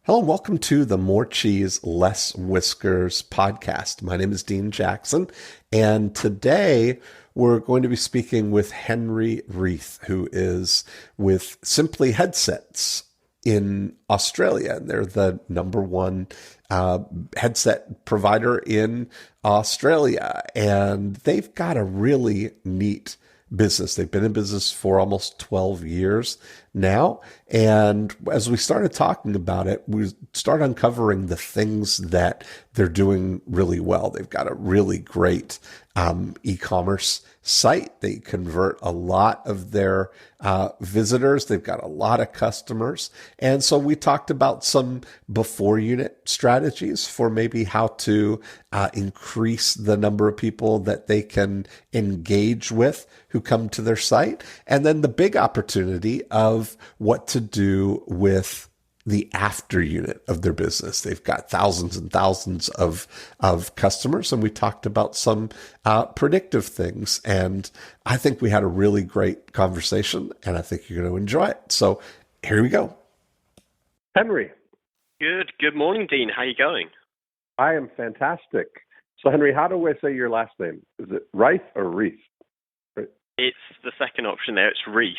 Hello, and welcome to the More Cheese, Less Whiskers podcast. My name is Dean Jackson, and today we're going to be speaking with Henry Reith, who is with Simply Headsets in Australia. And they're the number one headset provider in Australia, and they've got a really neat business. They've been in business for almost 12 years now. And as we started talking about it, we started uncovering the things that they're doing really well. They've got a really great e-commerce site. They convert a lot of their visitors. They've got a lot of customers. And so we talked about some before unit strategies for maybe how to increase the number of people that they can engage with who come to their site. And then the big opportunity of what to do with the after unit of their business. They've got thousands and thousands of customers, and we talked about some predictive things. And I think we had a really great conversation, and I think you're going to enjoy it. So here we go. Henry. Good morning, Dean. How are you going? I am fantastic. So Henry, how do I say your last name? Is it Reith or Reith? It's the second option there. It's Reith.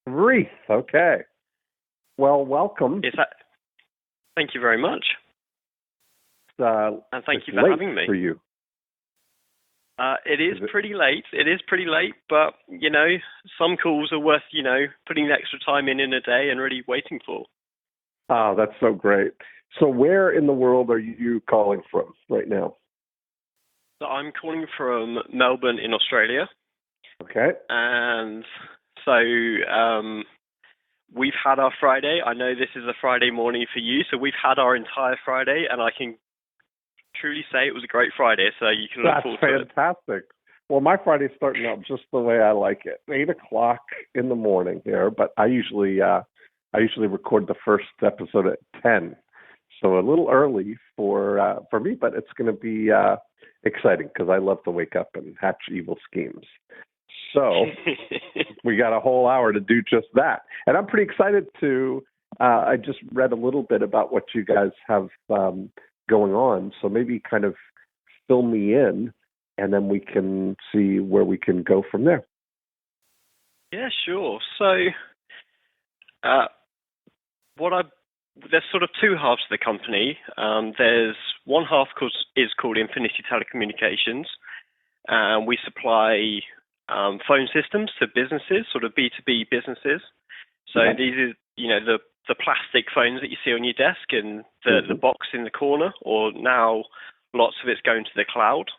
Reith. Okay. Well, welcome. Thank you very much. And thank you for having me. For you. It is pretty late. But, some calls are worth, putting the extra time in a day and really waiting for. Oh, that's so great. So where in the world are you calling from right now? So I'm calling from Melbourne in Australia. Okay. And so we've had our Friday. I know this is a Friday morning for you, so we've had our entire Friday, and I can truly say it was a great Friday, so you can look forward to it. That's fantastic. Well, my Friday's starting out just the way I like it, 8 o'clock in the morning here, but I usually record the first episode at 10, so a little early for me, but it's going to be exciting because I love to wake up and hatch evil schemes. So we got a whole hour to do just that. And I'm pretty excited to, I just read a little bit about what you guys have going on. So maybe kind of fill me in, and then we can see where we can go from there. Yeah, sure. So there's sort of two halves to the company. There's one half is called Infinity Telecommunications, and we supply phone systems to businesses, sort of B2B businesses. So These are, the plastic phones that you see on your desk and the box in the corner, or now lots of it's going to the cloud.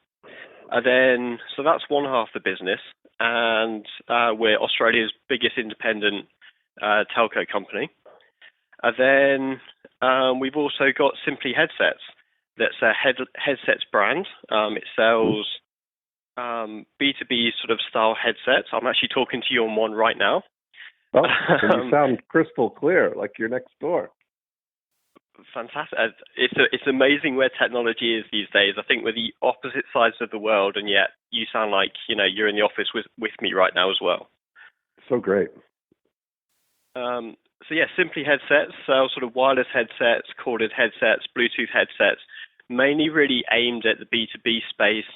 So that's one half of the business, and we're Australia's biggest independent telco company. We've also got Simply Headsets. That's a headsets brand. It sells B2B sort of style headsets. I'm actually talking to you on one right now. Oh, you sound crystal clear, like you're next door. Fantastic. It's amazing where technology is these days. I think we're the opposite sides of the world, and yet you sound like, you're in the office with me right now as well. So great. Simply Headsets sell sort of wireless headsets, corded headsets, Bluetooth headsets, mainly really aimed at the B2B space.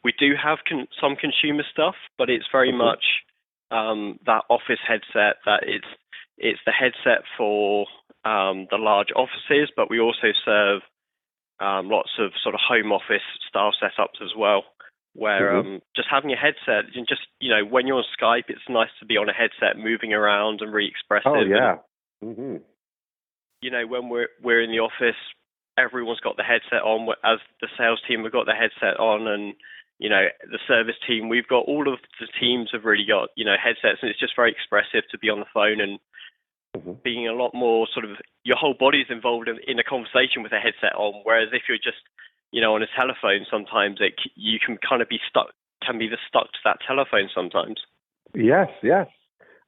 We do have some consumer stuff, but it's very much that office headset. That it's the headset for the large offices, but we also serve lots of sort of home office style setups as well, where just having a headset and just when you're on Skype, it's nice to be on a headset, moving around and really expressive. Oh yeah. And, when we're in the office, everyone's got the headset on. As the sales team, we've got the headset on, and the service team, we've got all of the teams have really got headsets, and it's just very expressive to be on the phone and being a lot more sort of your whole body's involved in a conversation with a headset on. Whereas if you're just on a telephone, sometimes you can kind of be stuck to that telephone sometimes. Yes,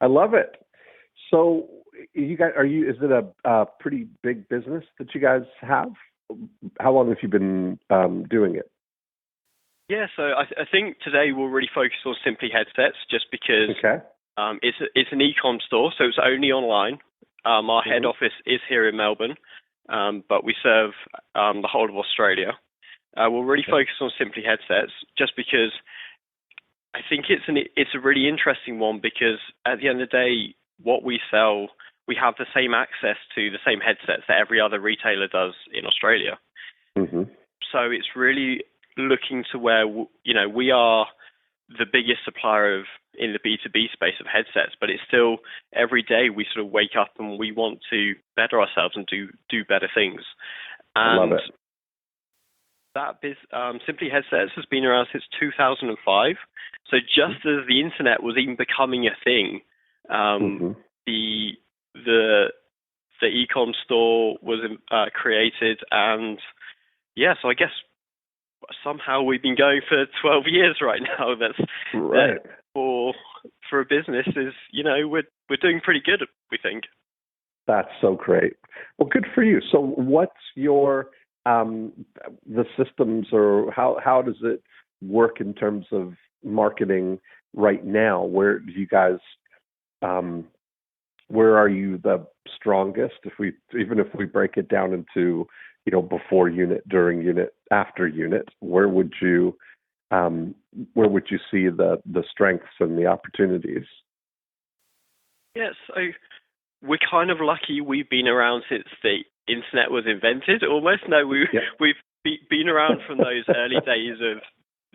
I love it. So you guys, is it a pretty big business that you guys have? How long have you been doing it? Yeah, so I think today we'll really focus on Simply Headsets, just because it's an e-com store, so it's only online. Our head office is here in Melbourne, but we serve the whole of Australia. We'll really focus on Simply headsets, just because I think it's a really interesting one, because at the end of the day, what we sell, we have the same access to the same headsets that every other retailer does in Australia. Mm-hmm. So it's really looking to where, we are the biggest supplier in the B2B space of headsets, but it's still every day we sort of wake up and we want to better ourselves and do better things. And I love it. That Simply Headsets has been around since 2005. So just as the internet was even becoming a thing, the e-com store was created, and so I guess somehow we've been going for 12 years right now. That's right. That for a business is, we're doing pretty good, we think. That's so great. Well, good for you. So what's your the systems, or how does it work in terms of marketing right now? Where do you guys where are you the strongest? Even if we break it down into, before unit, during unit, after unit, where would you see the strengths and the opportunities? Yes, so we're kind of lucky. We've been around since the internet was invented, almost. No, we've been around from those early days of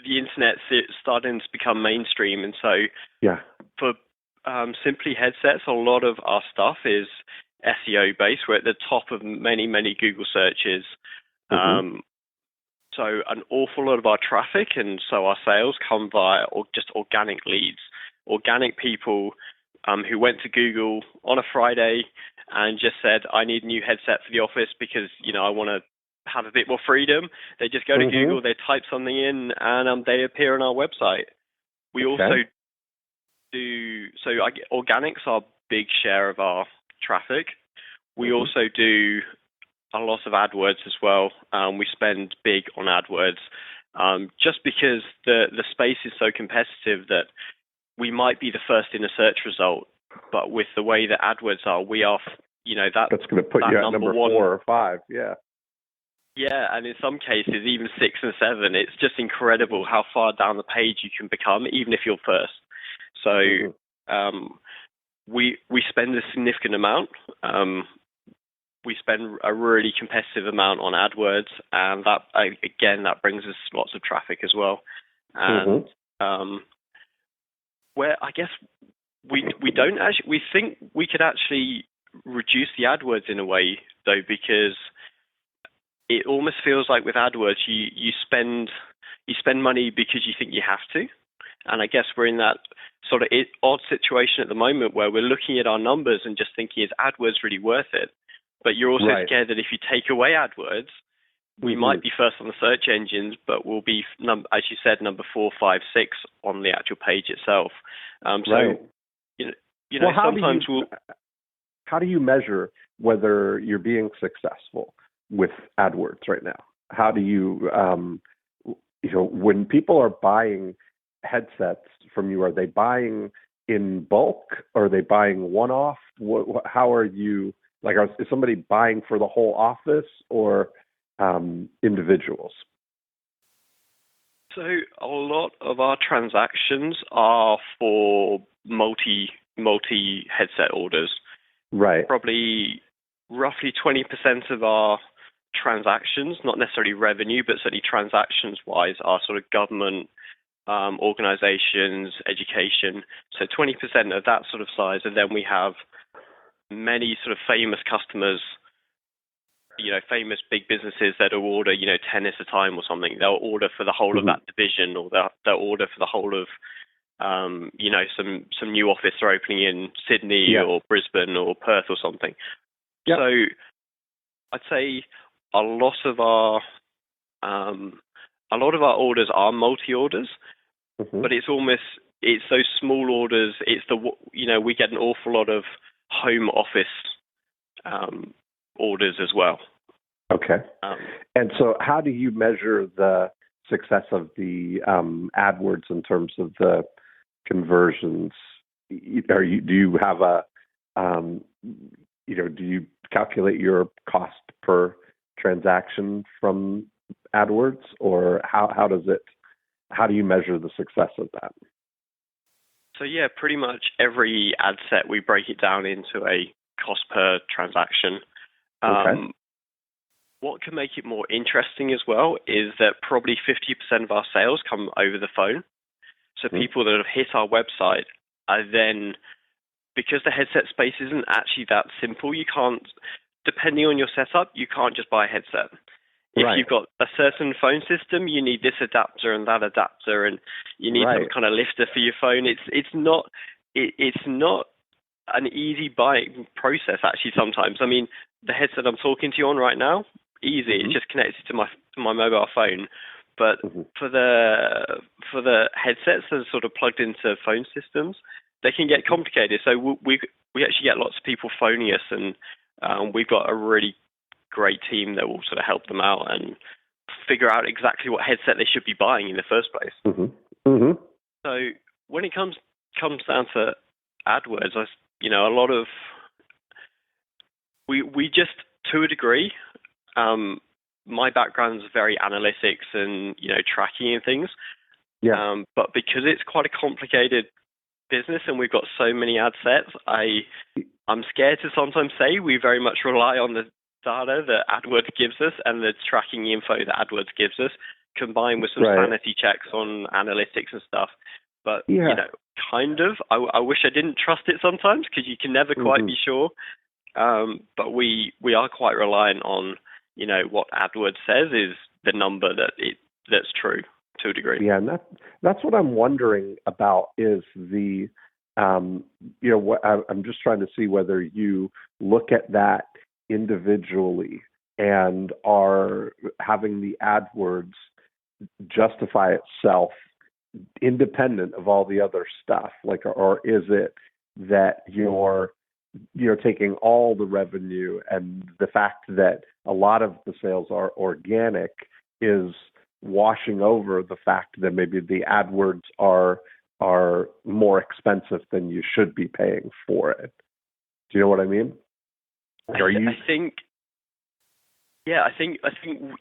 the internet starting to become mainstream. And so for Simply Headsets, a lot of our stuff is SEO based. We're at the top of many, many Google searches. So an awful lot of our traffic and so our sales come via just organic leads, organic people who went to Google on a Friday and just said, I need a new headset for the office because, I want to have a bit more freedom. They just go to Google, they type something in, and they appear on our website. We also do, organics are a big share of our traffic. We also do a lot of AdWords as well. We spend big on AdWords just because the space is so competitive that we might be the first in a search result, but with the way that AdWords are, we are, that's going to put you at number 4 or 5. Yeah. Yeah, and in some cases, even 6 and 7. It's just incredible how far down the page you can become, even if you're first. So we spend a significant amount. We spend a really competitive amount on AdWords, and that brings us lots of traffic as well. And where I guess we don't actually, we think we could actually reduce the AdWords in a way, though, because it almost feels like with AdWords you spend money because you think you have to, and I guess we're in that sort of odd situation at the moment where we're looking at our numbers and just thinking, is AdWords really worth it? But you're also scared that if you take away AdWords, we might be first on the search engines, but we'll be, as you said, number 4, 5, 6 on the actual page itself. Sometimes how do you measure whether you're being successful with AdWords right now? How do you, when people are buying headsets from you, are they buying in bulk? Are they buying one-off? How are you, is somebody buying for the whole office or individuals? So a lot of our transactions are for multi headset orders. Right. Probably roughly 20% of our transactions, not necessarily revenue, but certainly transactions-wise, are sort of government, organizations, education. So 20% of that sort of size, and then we have many sort of famous customers, famous big businesses that will order, 10 at a time or something. They'll order for the whole of that division, or they'll order for the whole of, some new office they're opening in Sydney or Brisbane or Perth or something. Yep. So I'd say a lot of our orders are multi-orders, but it's those small orders. It's we get an awful lot of home office orders as well. Okay. And so how do you measure the success of the AdWords in terms of the conversions? Do you have a do you calculate your cost per transaction from AdWords, or how do you measure the success of that? So yeah, pretty much every ad set, we break it down into a cost per transaction. Okay. What can make it more interesting as well is that probably 50% of our sales come over the phone. So people that have hit our website are then, because the headset space isn't actually that simple, you can't, depending on your setup, you can't just buy a headset. If you've got a certain phone system, you need this adapter and that adapter, and you need some kind of lifter for your phone. It's not an easy buying process actually. Sometimes, I mean, the headset I'm talking to you on right now, easy. It's just connected to my mobile phone. But for the headsets that are sort of plugged into phone systems, they can get complicated. So we actually get lots of people phoning us, and we've got a really great team that will sort of help them out and figure out exactly what headset they should be buying in the first place. So when it comes down to AdWords, a lot of we just, to a degree, my background is very analytics and tracking and things. But because it's quite a complicated business and we've got so many ad sets, I'm scared to sometimes say we very much rely on the data that AdWords gives us and the tracking info that AdWords gives us, combined with some sanity checks on analytics and stuff. But kind of, I wish I didn't trust it sometimes, because you can never quite be sure. But we are quite reliant on what AdWords says is the number that's true to a degree. Yeah, and that's what I'm wondering about is the what I'm just trying to see whether you look at that individually and are having the AdWords justify itself independent of all the other stuff, like, or is it that you're taking all the revenue and the fact that a lot of the sales are organic is washing over the fact that maybe the AdWords are more expensive than you should be paying for it? Do you know what I mean? I think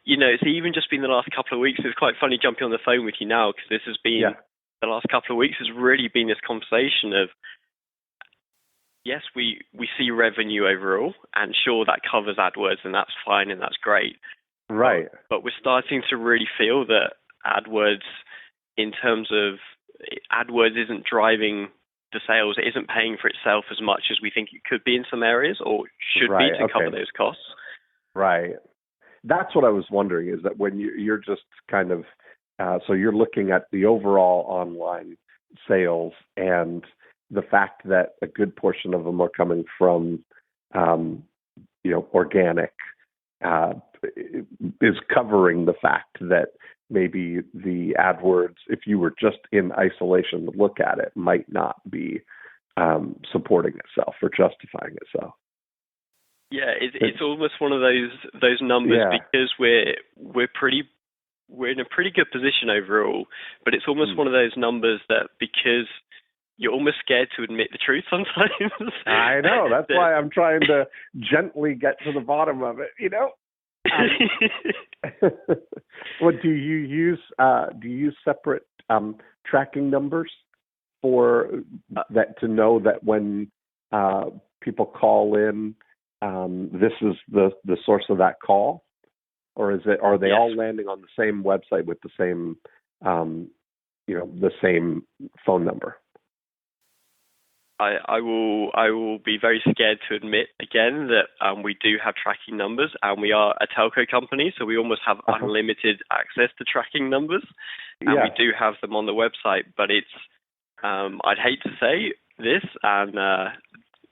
it's even just been the last couple of weeks. It's quite funny jumping on the phone with you now, because this has been the last couple of weeks has really been this conversation of, yes, we see revenue overall, and sure, that covers AdWords, and that's fine, and that's great. Right. But we're starting to really feel that AdWords, in terms of AdWords, isn't driving the sales. It isn't paying for itself as much as we think it could be in some areas, or should be to cover those costs. Right. That's what I was wondering, is that when you're just kind of, so you're looking at the overall online sales and the fact that a good portion of them are coming from, organic, is covering the fact that maybe the AdWords, if you were just in isolation to look at it, might not be supporting itself or justifying itself. Yeah, it's almost one of those numbers, because we're in a pretty good position overall, but it's almost one of those numbers that, because you're almost scared to admit the truth sometimes. I know. That's why I'm trying to gently get to the bottom of it, What do you use? Do you use separate tracking numbers for that, to know that when people call in, this is the source of that call, or are they all landing on the same website with the same the same phone number? I will be very scared to admit again that we do have tracking numbers, and we are a telco company, so we almost have unlimited access to tracking numbers, and we do have them on the website. But it's I'd hate to say this, and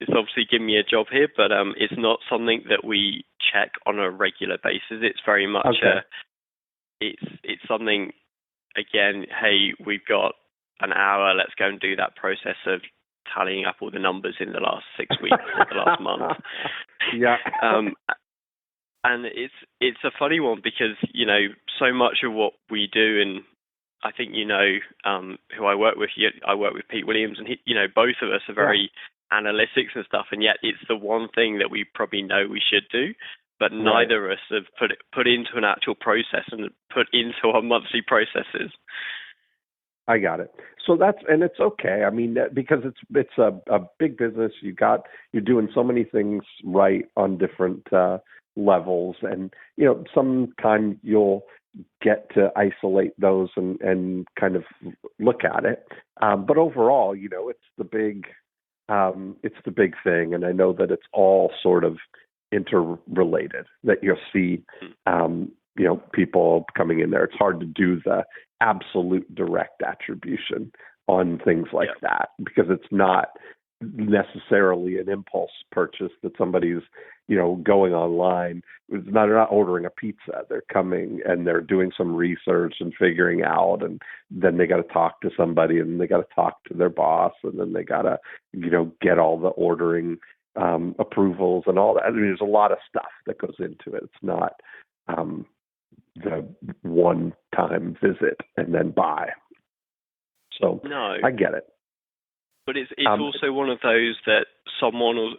it's obviously giving me a job here, but it's not something that we check on a regular basis. It's very much it's something, again, hey, we've got an hour, let's go and do that process of tallying up all the numbers in the last 6 weeks or the last month. And it's a funny one, because so much of what we do, and I think who I work with. I work with Pete Williams, and he, both of us are very analytics and stuff, and yet it's the one thing that we probably know we should do, but neither of us have put into an actual process and put into our monthly processes. I got it. So it's okay. I mean, because it's a big business. You're doing so many things right on different levels, and sometime you'll get to isolate those and kind of look at it. But overall, it's the big thing, and I know that it's all sort of interrelated. That you'll see, people coming in there. It's hard to do the absolute direct attribution on things like that, because it's not necessarily an impulse purchase that somebody's going online. They're not ordering a pizza. They're coming and they're doing some research and figuring out, and then they got to talk to somebody, and they got to talk to their boss, and then they got to get all the ordering approvals and all that. I mean, there's a lot of stuff that goes into it. It's not the one-time visit and then buy. So no, I get it. But it's also one of those that someone will,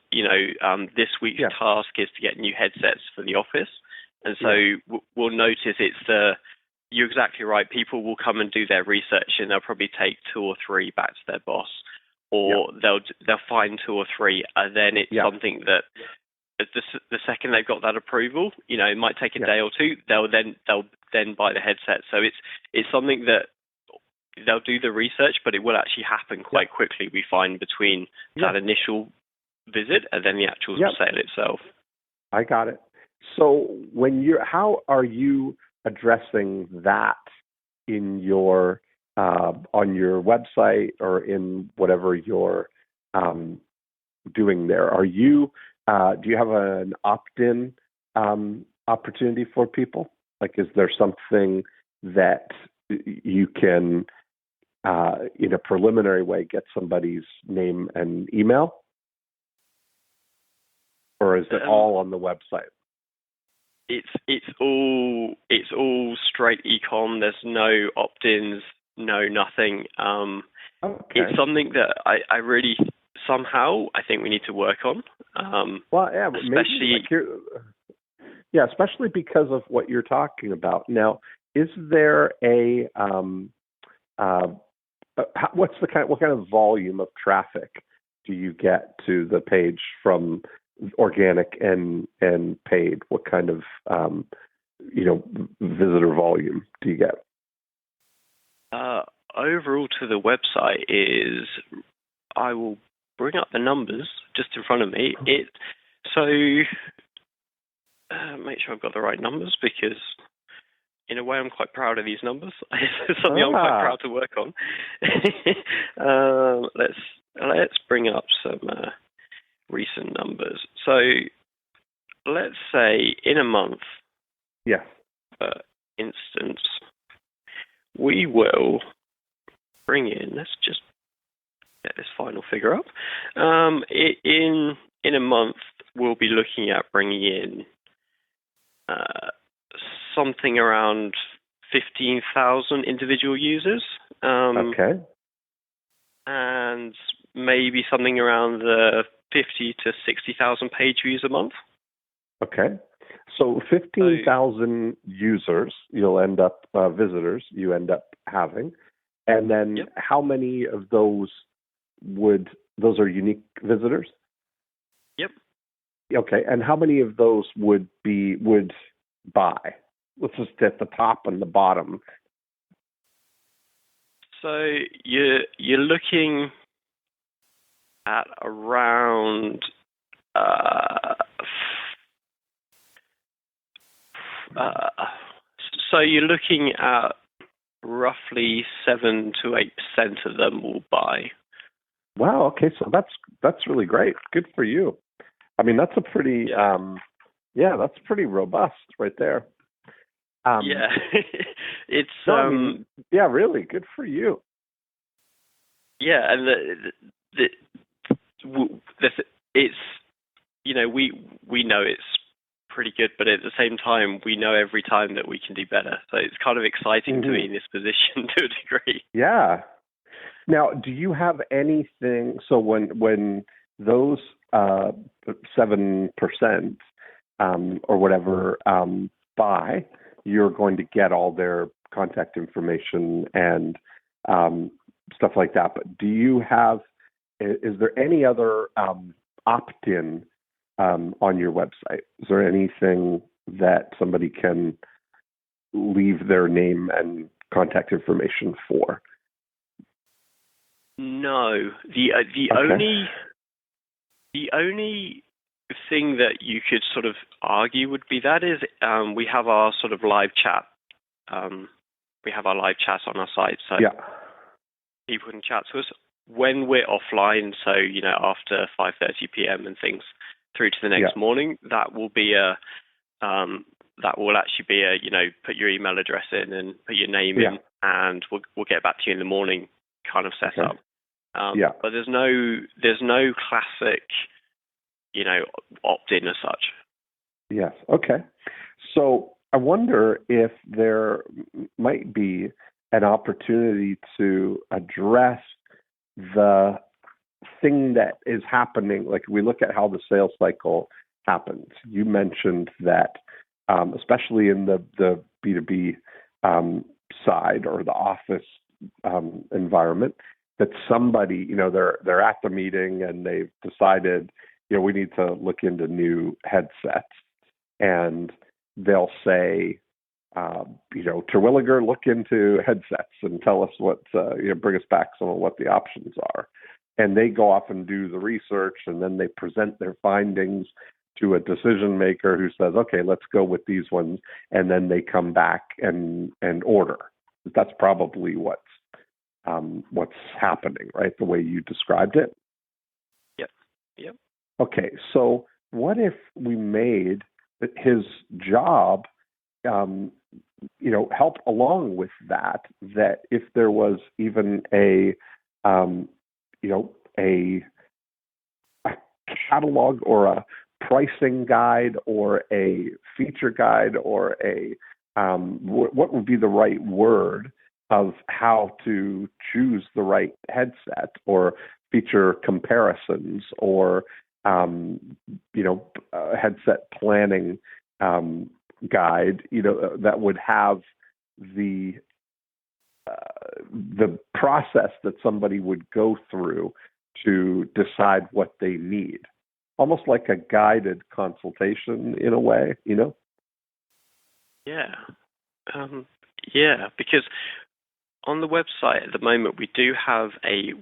this week's task is to get new headsets for the office. And so we'll notice you're exactly right. People will come and do their research, and they'll probably take 2 or 3 back to their boss, or they'll find 2 or 3, and then it's something that the second they've got that approval, it might take a day or two. They'll then buy the headset. So it's something that they'll do the research, but it will actually happen quite quickly. We find between that initial visit and then the actual sale itself. I got it. So how are you addressing that in your on your website or in whatever you're doing there? Are you do you have an opt-in opportunity for people? Like, is there something that you can, in a preliminary way, get somebody's name and email? Or is it all on the website? It's all straight e-com. There's no opt-ins, no nothing. It's something that I really somehow I think we need to work on. Especially because of what you're talking about. Now, is there what kind of volume of traffic do you get to the page from organic and paid? What kind of visitor volume do you get? Overall to the website is, I will bring up the numbers just in front of me. Make sure I've got the right numbers, because in a way I'm quite proud of these numbers. It's something I'm quite proud to work on. Let's bring up some recent numbers. So let's say in a month, for instance, we will bring in, let's just get this final figure up. In a month, we'll be looking at bringing in something around 15,000 individual users. Okay. And maybe something around the 50 to 60,000 page views a month. Okay. So 15,000 users you'll end up, visitors you end up having. And then how many of those are unique visitors? Yep. Okay. And how many of those would buy? Let's just at the top and the bottom. So you're looking at around so you're looking at roughly 7 to 8% of them will buy. Wow. Okay. So that's really great. Good for you. I mean, that's a pretty that's pretty robust right there. It's really good for you. Yeah, and it's we know it's pretty good, but at the same time we know every time that we can do better. So it's kind of exciting to be in this position to a degree. Yeah. Now, do you have anything? So when those 7% or whatever buy, you're going to get all their contact information and stuff like that. But is there any other opt-in on your website? Is there anything that somebody can leave their name and contact information for? No. The only thing that you could sort of argue would be that is we have our sort of live chat. We have our live chat on our site, so people can chat to us when we're offline. So after 5:30 p.m. and things through to the next morning, that will actually be a put your email address in and put your name in, and we'll get back to you in the morning kind of setup. But there's no classic opt-in as such. Yes. Okay. So I wonder if there might be an opportunity to address the thing that is happening. Like, we look at how the sales cycle happens. You mentioned that, especially in the B2B side or the office environment, that somebody, they're at the meeting and they've decided, we need to look into new headsets, and they'll say, Terwilliger, look into headsets and tell us what, bring us back some of what the options are. And they go off and do the research, and then they present their findings to a decision maker who says, okay, let's go with these ones. And then they come back and order. That's probably what's happening, right? The way you described it. Yep. Okay. So what if we made his job, help along with that if there was even a catalog or a pricing guide or a feature guide or what would be the right word of how to choose the right headset, or feature comparisons, or headset planning guide, that would have the process that somebody would go through to decide what they need, almost like a guided consultation in a way, because on the website at the moment we do have a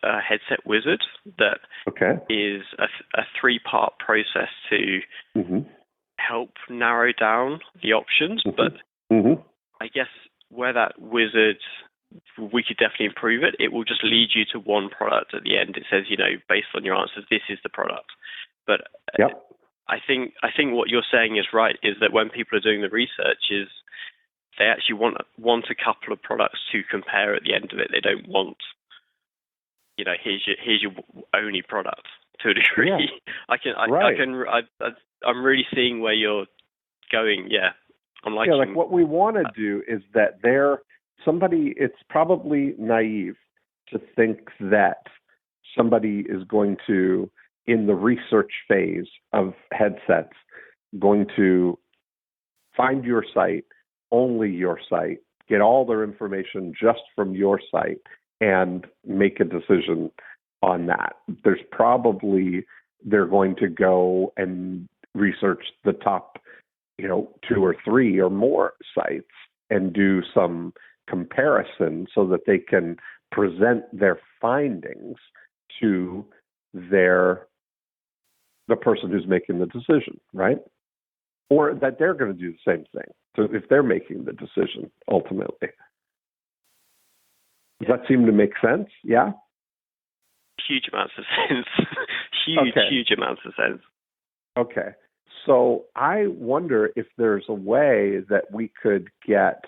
headset wizard that is a 3-part process to help narrow down the options. But I guess where that wizard, we could definitely improve it. It will just lead you to one product at the end. It says, based on your answers, this is the product. But I think what you're saying is right, is that when people are doing the research, is they actually want a couple of products to compare at the end of it. They don't want, here's your only product to a degree. Yeah. I'm really seeing where you're going. Yeah. Like what we want to do is that it's probably naive to think that somebody is going to, in the research phase of headsets, going to find your site, only your site, get all their information just from your site, and make a decision on that. They're going to go and research the top, 2 or 3 or more sites and do some comparison so that they can present their findings to the person who's making the decision, right? Or that they're going to do the same thing. So if they're making the decision ultimately. Does that seem to make sense? Yeah? Huge amounts of sense. Huge amounts of sense. Okay. So I wonder if there's a way that we could get,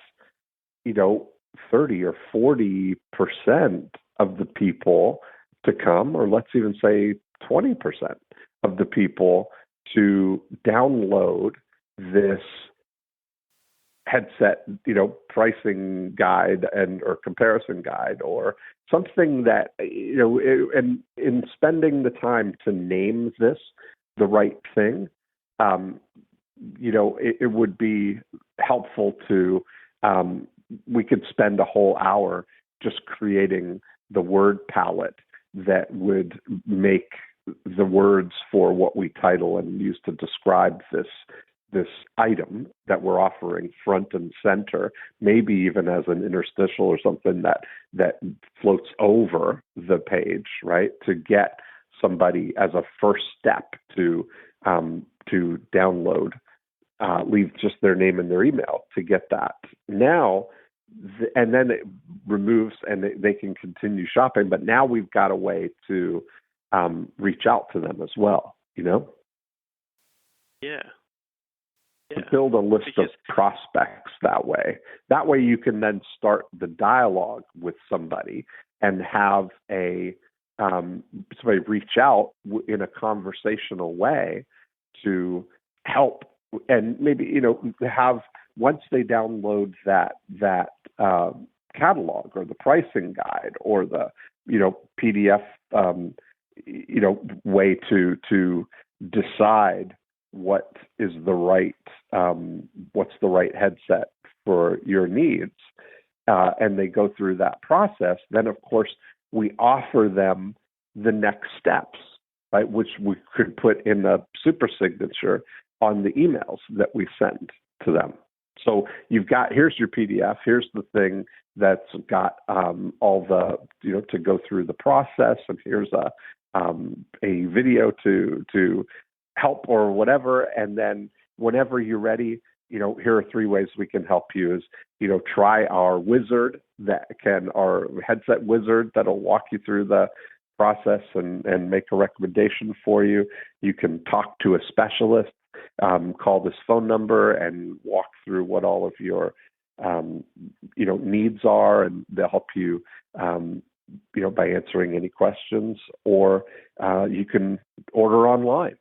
30 or 40% of the people to come, or let's even say 20% of the people to download this headset, pricing guide or comparison guide, or something that, and in spending the time to name this the right thing, it would be helpful to, we could spend a whole hour just creating the word palette that would make the words for what we title and use to describe this item that we're offering front and center, maybe even as an interstitial or something that floats over the page, right? To get somebody as a first step to download, leave just their name and their email to get that. Now, and then it removes and they can continue shopping, but now we've got a way to reach out to them as well, Yeah. To build a list of prospects that way. That way you can then start the dialogue with somebody and have somebody reach out in a conversational way to help, and maybe, have, once they download that catalog or the pricing guide or the, PDF, way to decide what is the right, what's the right headset for your needs, and they go through that process, then of course we offer them the next steps, right? Which we could put in a super signature on the emails that we send to them. So here's your PDF, here's the thing that's got all the, to go through the process, and here's a video to help or whatever. And then whenever you're ready, here are 3 ways we can help you is, try our wizard our headset wizard that'll walk you through the process and make a recommendation for you. You can talk to a specialist, call this phone number and walk through what all of your, needs are, and they'll help you, by answering any questions, or you can order online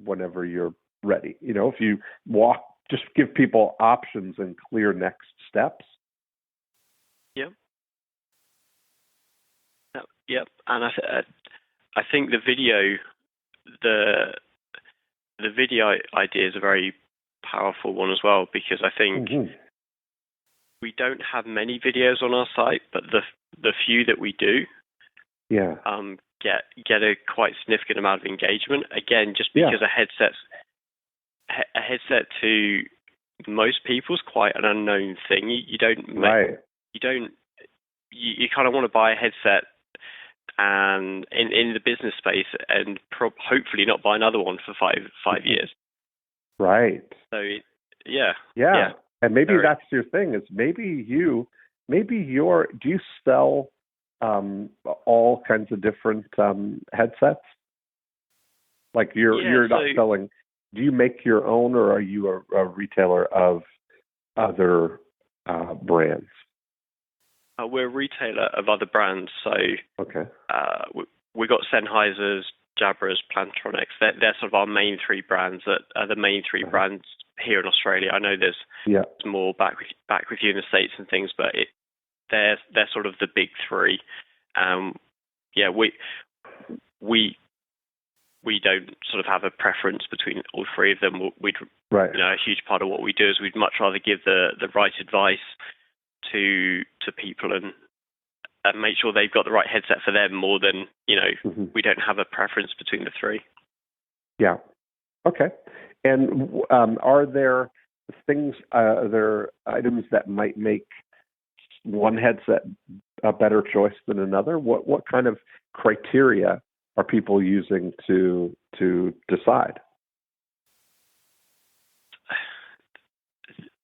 whenever you're ready. If you just give people options and clear next steps. Yep. Yep. And I think the video idea is a very powerful one as well, because I think we don't have many videos on our site, but the few that we do, get a quite significant amount of engagement. Again, just because a headset to most people is quite an unknown thing. You kind of want to buy a headset and in the business space, and hopefully not buy another one for five years. Right. So yeah. And maybe that's your thing. Is do you sell all kinds of different headsets? Like you're not selling. Do you make your own, or are you a retailer of other brands? We're a retailer of other brands. So okay, we got Sennheisers, Jabras, Plantronics. They're sort of our main 3 brands that are the main 3 brands here in Australia. I know there's more back with you in the States and things, but they're sort of the big 3. We don't sort of have a preference between all 3 of them. A huge part of what we do is we'd much rather give the right advice to people and make sure they've got the right headset for them more than, we don't have a preference between the 3. Yeah. Okay. And are there items that might make one headset a better choice than another? What kind of criteria are people using to decide?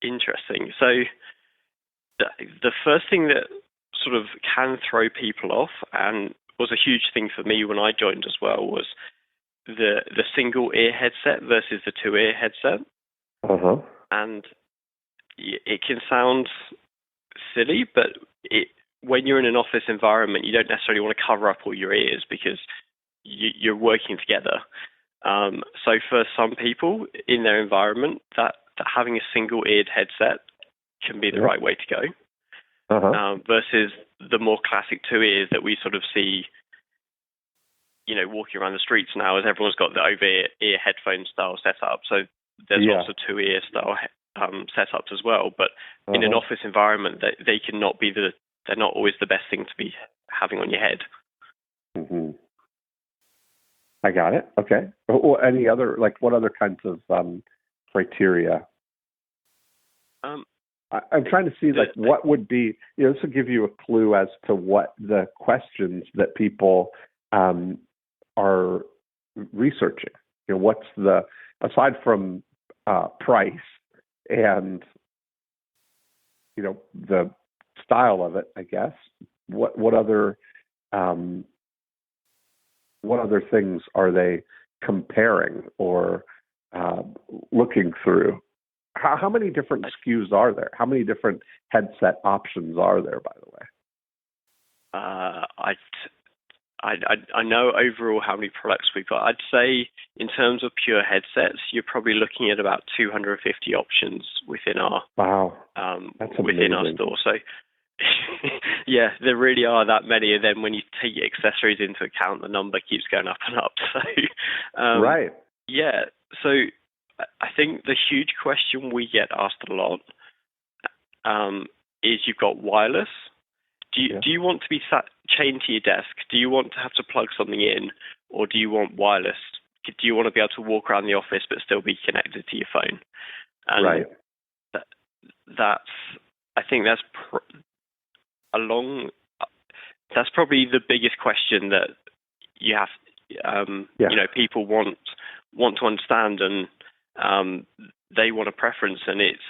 Interesting. So the first thing that sort of can throw people off, and was a huge thing for me when I joined as well, was the single ear headset versus the 2-ear headset. And it can sound silly, but when you're in an office environment, you don't necessarily want to cover up all your ears because you're working together. So for some people in their environment, that having a single-eared headset can be the right way to go. Versus the more classic two ears that we sort of see, walking around the streets now, as everyone's got the over-ear headphone style setup. So there's lots of two-ear style setups as well. But in an office environment, they cannot be they're not always the best thing to be having on your head. Mm-hmm. I got it. Okay. Or any other, what other kinds of criteria? I'm trying to see what would be, this will give you a clue as to what the questions that people are researching. What's aside from price and, the style of it, I guess, what other things are they comparing or looking through? How many different SKUs are there? How many different headset options are there, by the way? I know overall how many products we've got. I'd say in terms of pure headsets, you're probably looking at about 250 options within our within our store. So yeah, there really are that many. And then when you take your accessories into account, the number keeps going up and up. So right. Yeah. So I think the huge question we get asked a lot is you've got wireless. Do you want to be chained to your desk? Do you want to have to plug something in, or do you want wireless? Do you want to be able to walk around the office but still be connected to your phone? And right. I think that's that's probably the biggest question that you have. People want to understand, and they want a preference, and it's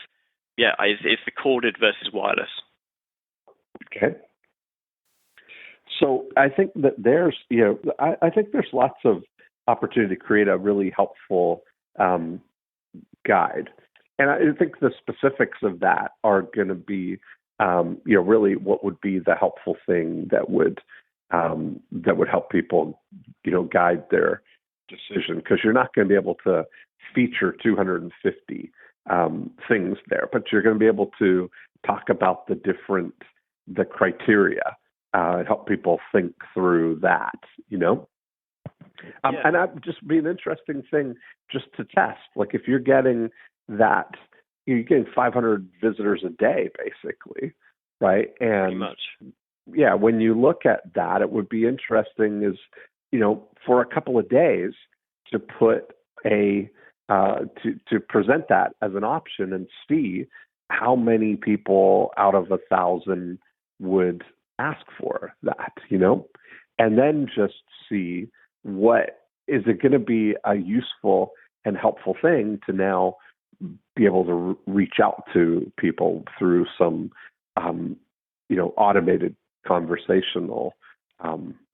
the corded versus wireless. Okay. So I think that there's lots of opportunity to create a really helpful guide, and I think the specifics of that are going to be really what would be the helpful thing that would help people guide their decision, because you're not going to be able to feature 250 things there, but you're going to be able to talk about the criteria and help people think through that, and that'd just be an interesting thing just to test. Like if you're getting that, you're getting 500 visitors a day, basically, right? And pretty much. Yeah, when you look at that, it would be interesting is, for a couple of days to put to present that as an option and see how many people out of 1,000 would ask for that, and then just see what is it going to be a useful and helpful thing to now be able to reach out to people through some, automated conversational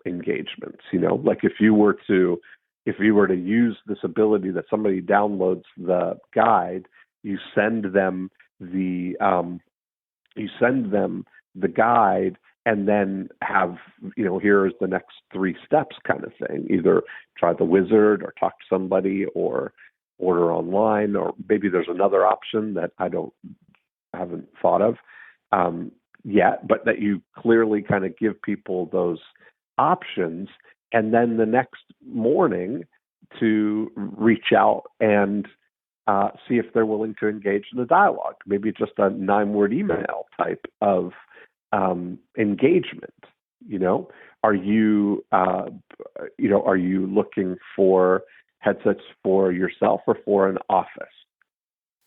engagements. Like if you were to use this ability that somebody downloads the guide, you send them the guide, and then have, here's the next 3 steps kind of thing. Either try the wizard or talk to somebody or order online, or maybe there's another option that I haven't thought of yet, but that you clearly kind of give people those options, and then the next morning to reach out and see if they're willing to engage in the dialogue. Maybe just a 9-word email type of engagement. Are you looking for headsets for yourself or for an office,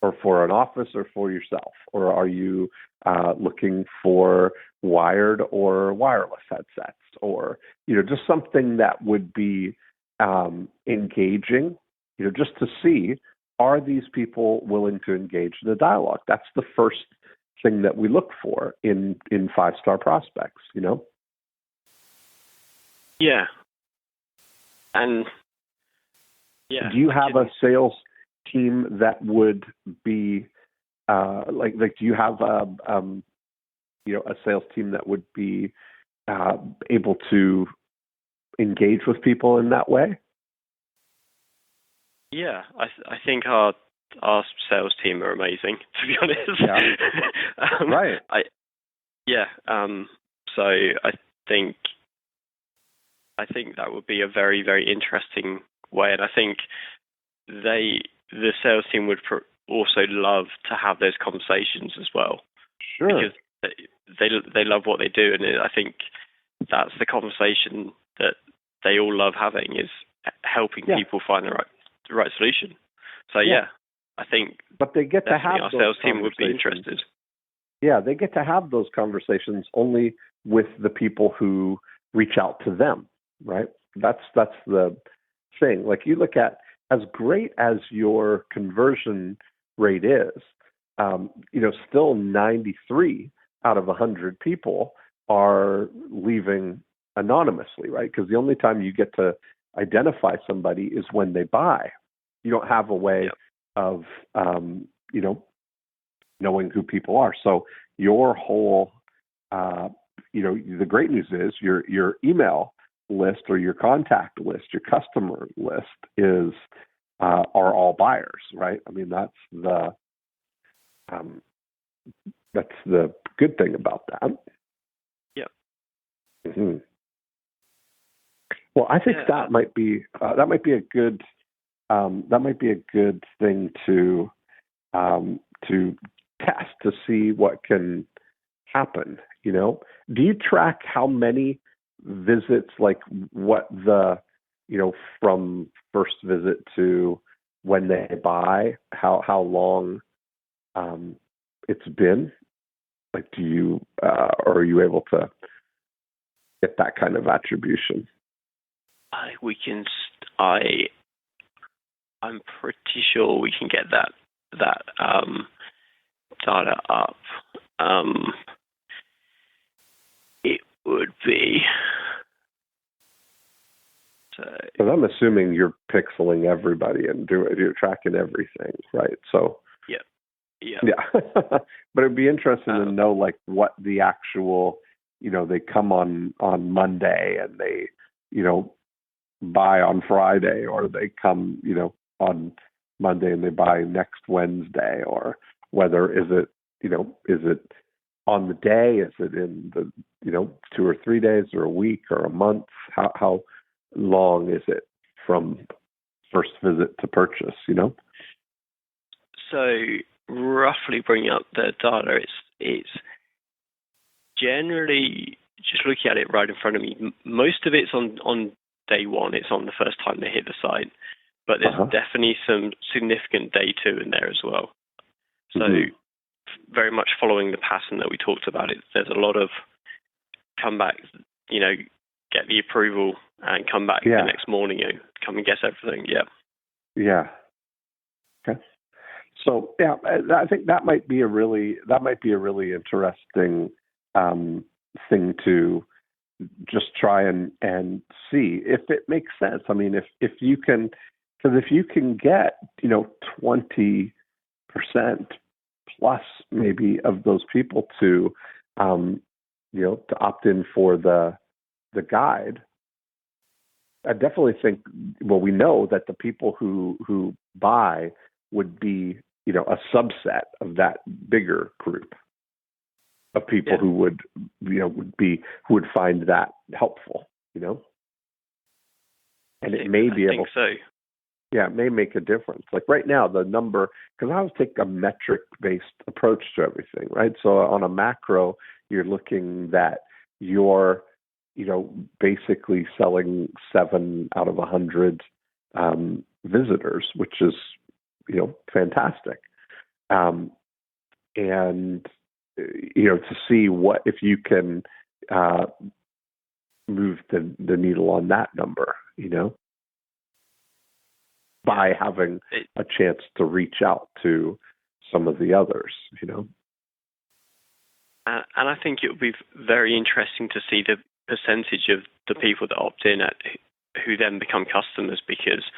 or for yourself, or are you looking for wired or wireless headsets, or just something that would be engaging, just to see, are these people willing to engage in the dialogue? That's the first thing that we look for in 5-star prospects. Yeah. And yeah. Do you have a sales team that would be do you have a sales team that would be able to engage with people in that way? Yeah, I think our our sales team are amazing, to be honest. Yeah. Right. So I think that would be a very, very interesting way, and I think the sales team would also love to have those conversations as well. Sure. Because they love what they do, and I think that's the conversation that they all love having, is helping people find the right solution. So I think. But they get to have our sales team would be interested. Yeah, they get to have those conversations only with the people who reach out to them, right? That's the thing. Like, you look at, as great as your conversion rate is, still 93 out of 100 people are leaving anonymously, right? Because the only time you get to identify somebody is when they buy. You don't have a way of, knowing who people are. So your whole, the great news is your email list or your contact list, your customer list are all buyers, right? I mean, that's the good thing about that. Yeah. Mm-hmm. Well, I think that might be a good thing to test to see what can happen. Do you track how many visits, like what the from first visit to when they buy, how long it's been? Like, do you or are you able to get that kind of attribution? I'm pretty sure we can get that data up. It would be. Because I'm assuming you're pixeling everybody and you're tracking everything, right? So. Yeah. But it'd be interesting to know, like, what the actual, they come on Monday and they, buy on Friday, or they come, on Monday and they buy next Wednesday, or whether is it on the day? Is it in the, 2 or 3 days or a week or a month? How long is it from first visit to purchase, So roughly bringing up the data, it's generally, just looking at it right in front of me, most of it's on day one. It's on the first time they hit the site, but there's definitely some significant day two in there as well. So very much following the pattern that we talked about. There's a lot of come back, get the approval and come back the next morning and come and guess everything. Yeah. Okay. So I think that might be a really interesting thing to just try and see if it makes sense. I mean, if you can, because if you can get 20% plus maybe of those people to to opt in for the guide, I definitely think. Well, we know that the people who buy would be a subset of that bigger group of people who would find that helpful, and it may be able. So. Yeah, it may make a difference. Like right now, the number, because I always take a metric-based approach to everything, right? So on a macro, you're looking that you're, basically selling 7 out of 100 visitors, which is, fantastic. And, to see what, if you can move the needle on that number, by having a chance to reach out to some of the others, And I think it would be very interesting to see the percentage of the people that opt in who then become customers, because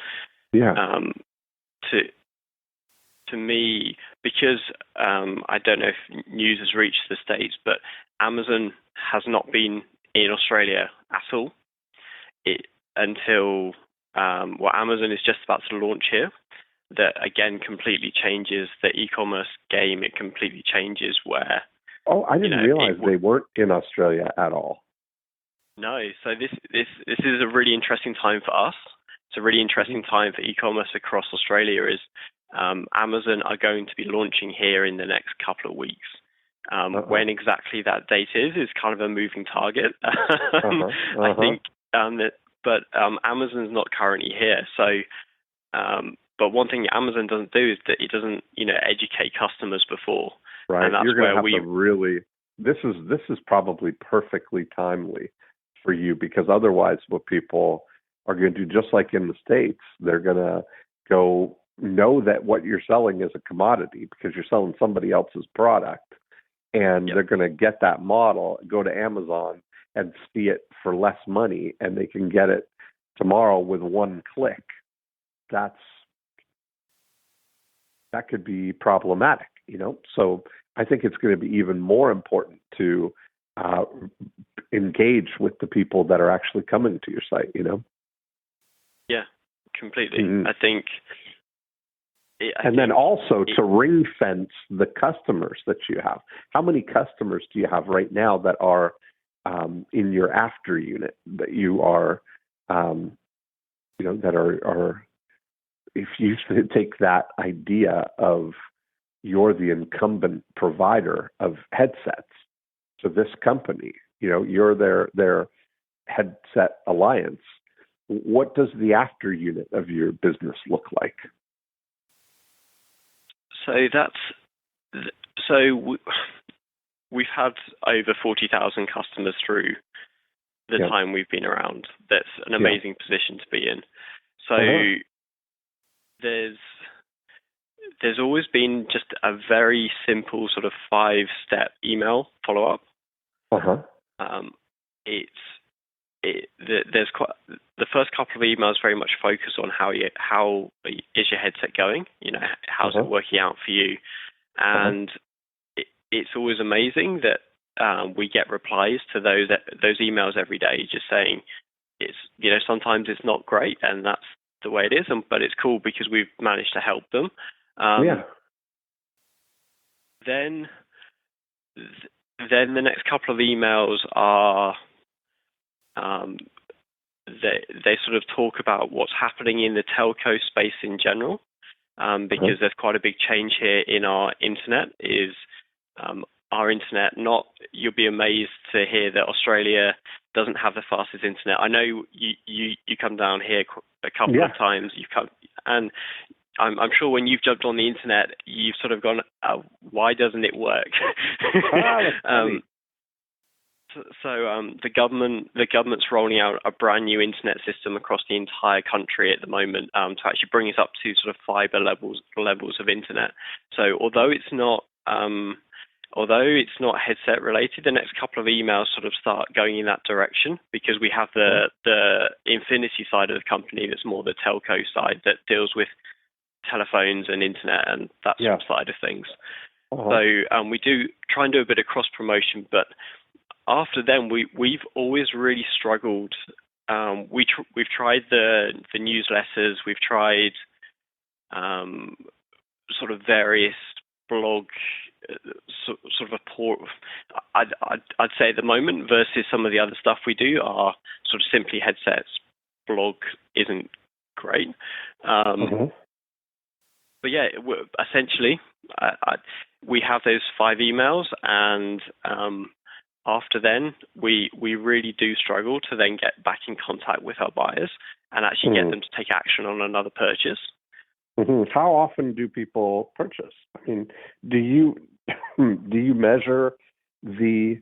to me, because I don't know if news has reached the States, but Amazon has not been in Australia at all until Amazon is just about to launch here. that again completely changes the e-commerce game. It completely changes where. Oh, I didn't realize they weren't in Australia at all. No, so this is a really interesting time for us. It's a really interesting time for e-commerce across Australia. Is Amazon are going to be launching here in the next couple of weeks. When exactly that date is kind of a moving target. I think but Amazon's not currently here. So, but one thing Amazon doesn't do is that it doesn't, educate customers before. Right. And that's You're going where to have to really. This is probably perfectly timely for you, because otherwise, what people are going to do, just like in the States, they're going to go know that what you're selling is a commodity because you're selling somebody else's product, and they're going to get that model, go to Amazon and see it for less money, and they can get it tomorrow with one click. That could be problematic, So I think it's going to be even more important to engage with the people that are actually coming to your site, Yeah, completely. Mm-hmm. I think. Then also to ring fence the customers that you have. How many customers do you have right now that are in your after unit that you are, that are, if you take that idea of you're the incumbent provider of headsets to this company, you're their headset alliance. What does the after unit of your business look like? We've had over 40,000 customers through the time we've been around. That's an amazing position to be in. So there's always been just a very simple sort of 5-step email follow-up. There's quite the first couple of emails very much focus on how is your headset going? How's it working out for you? And it's always amazing that we get replies to those emails every day, just saying it's sometimes it's not great, and that's the way it is. But it's cool because we've managed to help them. Then the next couple of emails are. They sort of talk about what's happening in the telco space in general, because there's quite a big change here in our internet. Our internet, you'll be amazed to hear that Australia doesn't have the fastest internet. I know you come down here a couple of times. You've come, and I'm sure when you've jumped on the internet, you've sort of gone, why doesn't it work? So the government's rolling out a brand new internet system across the entire country at the moment to actually bring us up to sort of fiber levels of internet. So although it's not headset related, the next couple of emails sort of start going in that direction, because we have the Infinity side of the company that's more the telco side that deals with telephones and internet and that sort of side of things. So we do try and do a bit of cross promotion, but after then, we've always really struggled. We've tried the newsletters. We've tried sort of various blog sort of a poor. I'd say at the moment versus some of the other stuff we do are sort of simply headsets. Blog isn't great. But yeah, essentially, we have those 5 emails, and after then, we really do struggle to then get back in contact with our buyers and actually get them to take action on another purchase. How often do people purchase? I mean, do you measure the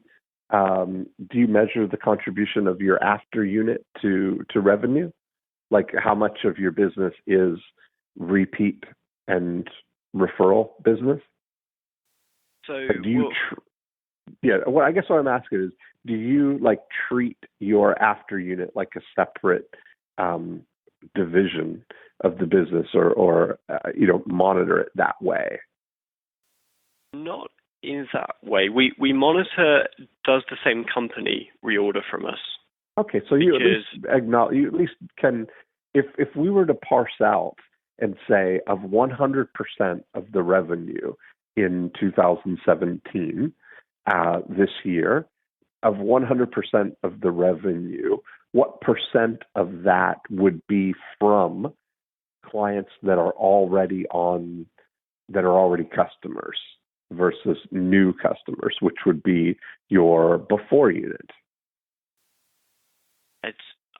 contribution of your after unit to revenue? Like, how much of your business is repeat and referral business? So well, I guess what I'm asking is, do you treat your after unit like a separate division of the business, or monitor it that way? Not in that way. We monitor, does the same company reorder from us? Okay, so you at least acknowledge, you at least can, if we were to parse out and say of 100% of the revenue in 2017, this year, of 100% of the revenue, what percent of that would be from clients that are already customers versus new customers, which would be your before unit?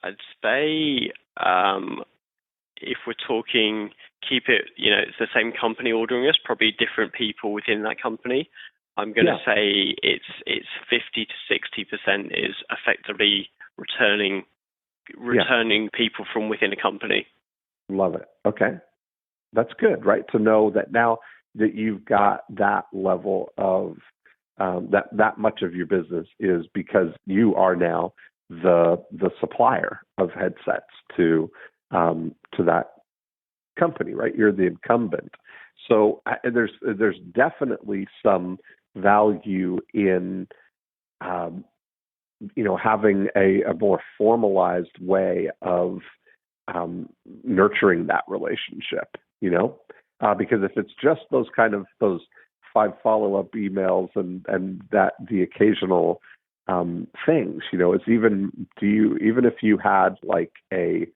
I'd say if we're talking, keep it, it's the same company ordering us, probably different people within that company. I'm going to say it's 50 to 60% is effectively returning people from within a company. Love it. Okay. That's good, right? To know that now that you've got that level of that much of your business is because you are now the supplier of headsets to that company, right? You're the incumbent. So there's definitely some value in having a more formalized way of nurturing that relationship, because if it's just those 5 follow-up emails and that the occasional things, it's even if you had like a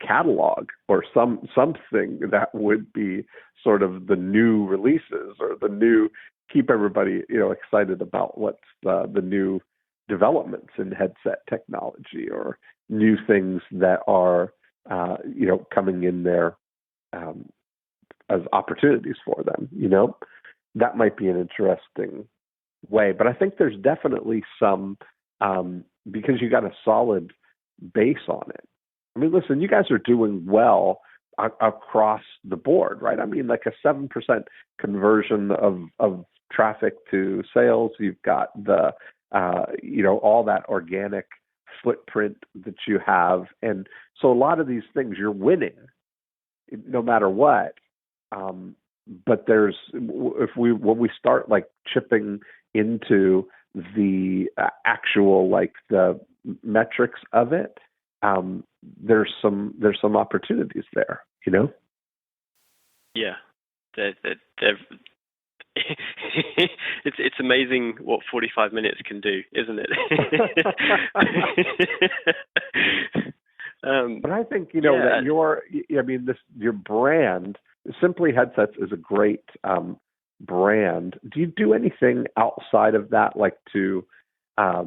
catalog or something that would be sort of the new releases or the new, keep everybody excited about what's the new developments in headset technology or new things that are coming in there as opportunities for them. That might be an interesting way. But I think there's definitely some because you got a solid base on it. I mean, listen, you guys are doing well across the board, right? I mean, like a 7% conversion of traffic to sales. You've got the all that organic footprint that you have, and so a lot of these things you're winning, no matter what. But when we start like chipping into the actual the metrics of it, there's some opportunities there, Yeah, it's amazing what 45 minutes can do, isn't it? But I think that your brand, Simply Headsets, is a great brand. Do you do anything outside of that, I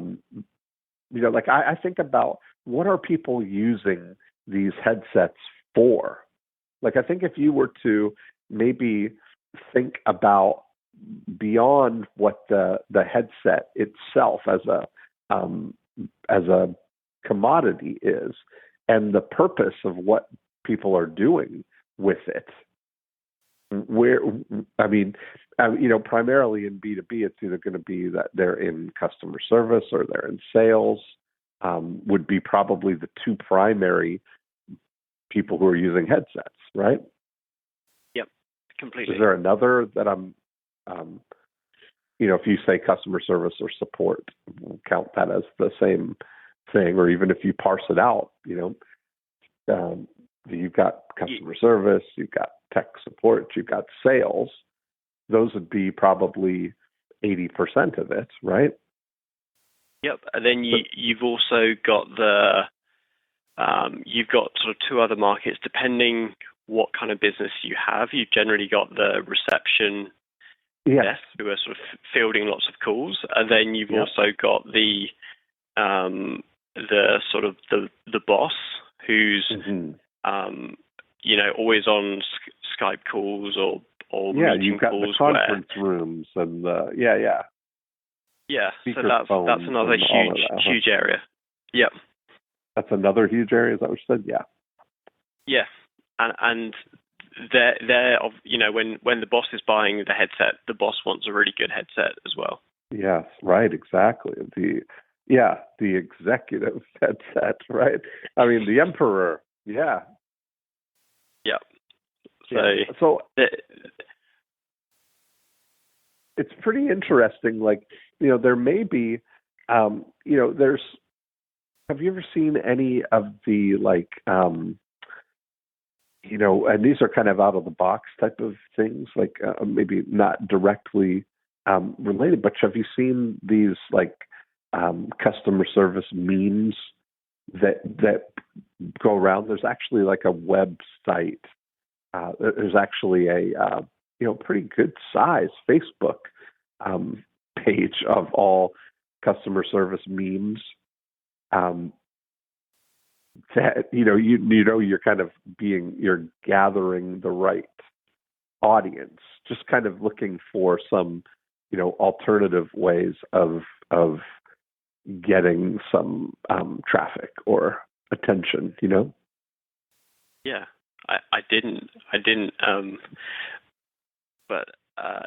think about what are people using these headsets for? I think if you were to maybe think about beyond what the headset itself as a commodity is, and the purpose of what people are doing with it. Primarily in B2B, it's either going to be that they're in customer service or they're in sales. Would be probably the 2 primary people who are using headsets, right? Yep, completely. Is there another that I'm, if you say customer service or support, we'll count that as the same thing, or even if you parse it out, you've got customer service, you've got tech support, you've got sales. Those would be probably 80% of it, right? Yep, and then you've also got you've got sort of 2 other markets depending what kind of business you have. You've generally got the reception desk who are sort of fielding lots of calls, and then you've also got the sort of the boss who's always on Skype calls or meeting you've got calls, the conference rooms and the so that's another huge area. Yep. That's another huge area. Is that what you said? Yeah. Yeah, and they're when the boss is buying the headset, the boss wants a really good headset as well. Yes, right, exactly. The executive headset, right? I mean, the emperor. Yeah. Yeah. So it's pretty interesting. There may be, have you ever seen any of the and these are kind of out of the box type of things, like maybe not directly related, but have you seen these like customer service memes that go around? There's actually like a website. There's actually a pretty good size Facebook page of all customer service memes. That you're kind of you're gathering the right audience, just kind of looking for some alternative ways of getting some traffic or attention. Yeah, I didn't, but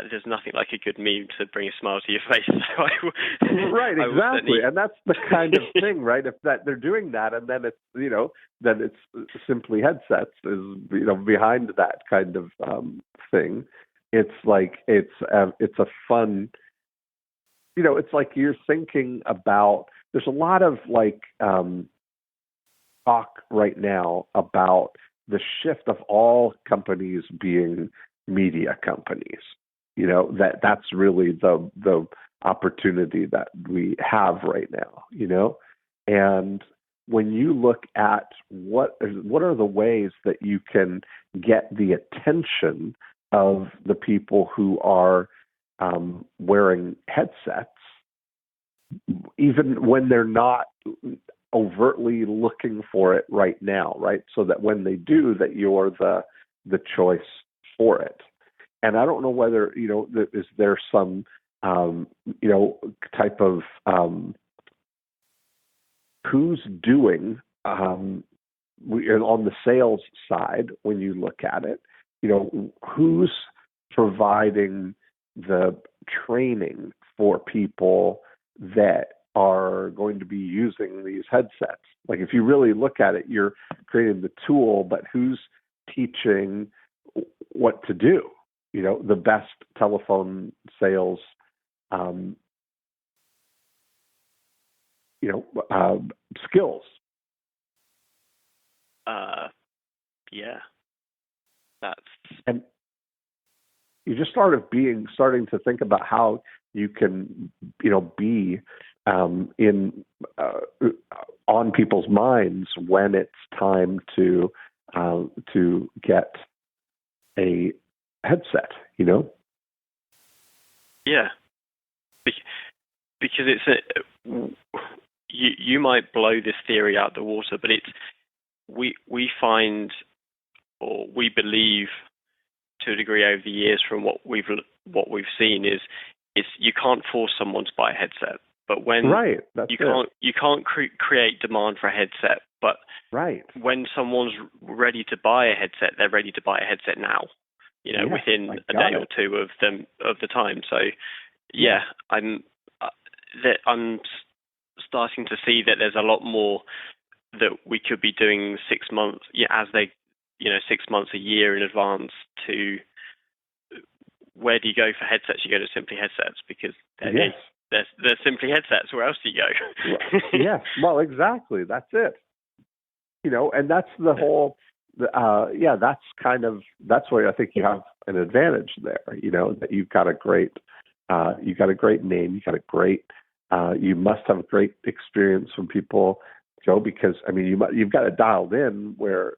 there's nothing like a good meme to bring a smile to your face. Right, exactly, and that's the kind of thing, right? If that they're doing that, and then it's simply headsets is behind that kind of thing. It's like it's a fun, it's like you're thinking about. There's a lot of talk right now about the shift of all companies being media companies. That's really the opportunity that we have right now, and when you look at what are the ways that you can get the attention of the people who are wearing headsets, even when they're not overtly looking for it right now, right? So that when they do, that you're the choice for it. And I don't know whether, is there some, type of who's doing on the sales side, when you look at it, who's providing the training for people that are going to be using these headsets. Like if you really look at it, you're creating the tool, but who's teaching what to do? The best telephone sales, skills. Yeah, that's. And you just starting to think about how you can, be on people's minds when it's time to get a headset, Yeah, because it's you might blow this theory out the water, but we find, or we believe to a degree over the years from what we've seen is you can't force someone to buy a headset, but when you can't create demand for a headset, but when someone's ready to buy a headset, they're ready to buy a headset now. Within a day or two of the time. So, I'm starting to see that there's a lot more that we could be doing 6 months, as they, 6 months, a year in advance to. Where do you go for headsets? You go to Simply Headsets because they're Simply Headsets. Where else do you go? Yes, well, exactly. That's it. And that's the whole. That's where I think you have an advantage there. That you've got a great name. You got a great. You must have a great experience from people, Joe, because you've got it dialed in where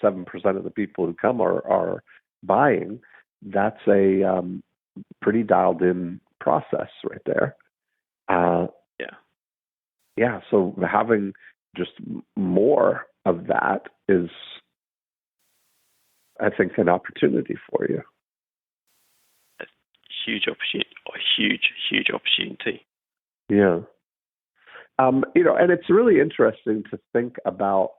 7% of the people who come are buying. That's a pretty dialed in process right there. So having just more of that is, I think, an opportunity for you. A huge opportunity. Yeah. And it's really interesting to think about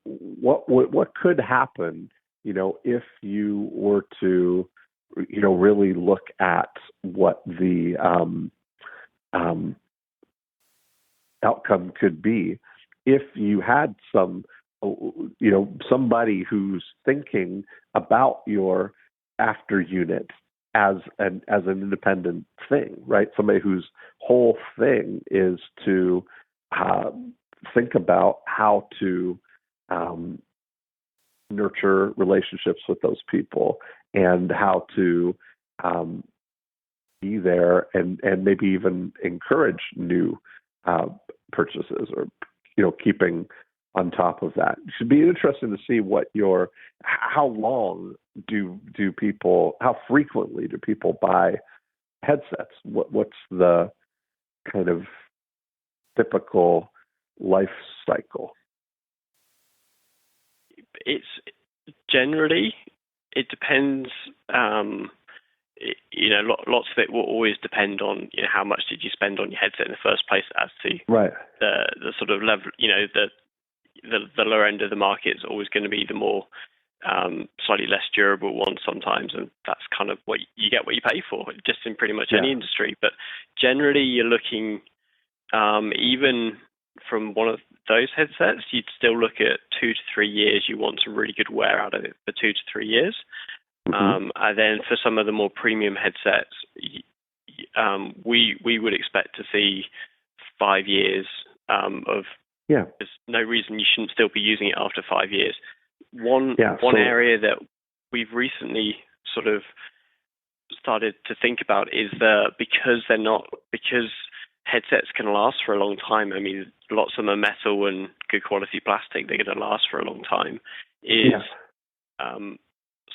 what could happen, if you were to, really look at what the outcome could be if you had somebody who's thinking about your after unit as an independent thing, right? Somebody whose whole thing is to think about how to nurture relationships with those people and how to be there and maybe even encourage new purchases or, keeping on top of that. It should be interesting to see how frequently do people buy headsets? What's the kind of typical life cycle? It's generally, it depends. Lots of it will always depend on how much did you spend on your headset in the first place, as to right. the sort of level. The lower end of the market is always going to be the more slightly less durable one sometimes, and that's kind of what you get, what you pay for, just in pretty much any industry. But generally, you're looking even from one of those headsets, you'd still look at 2 to 3 years. You want some really good wear out of it for 2 to 3 years. Mm-hmm. And then for some of the more premium headsets, we would expect to see 5 years of. Yeah. There's no reason you shouldn't still be using it after 5 years. One area that we've recently sort of started to think about is because headsets can last for a long time. I mean, lots of them are metal and good quality plastic. They're going to last for a long time.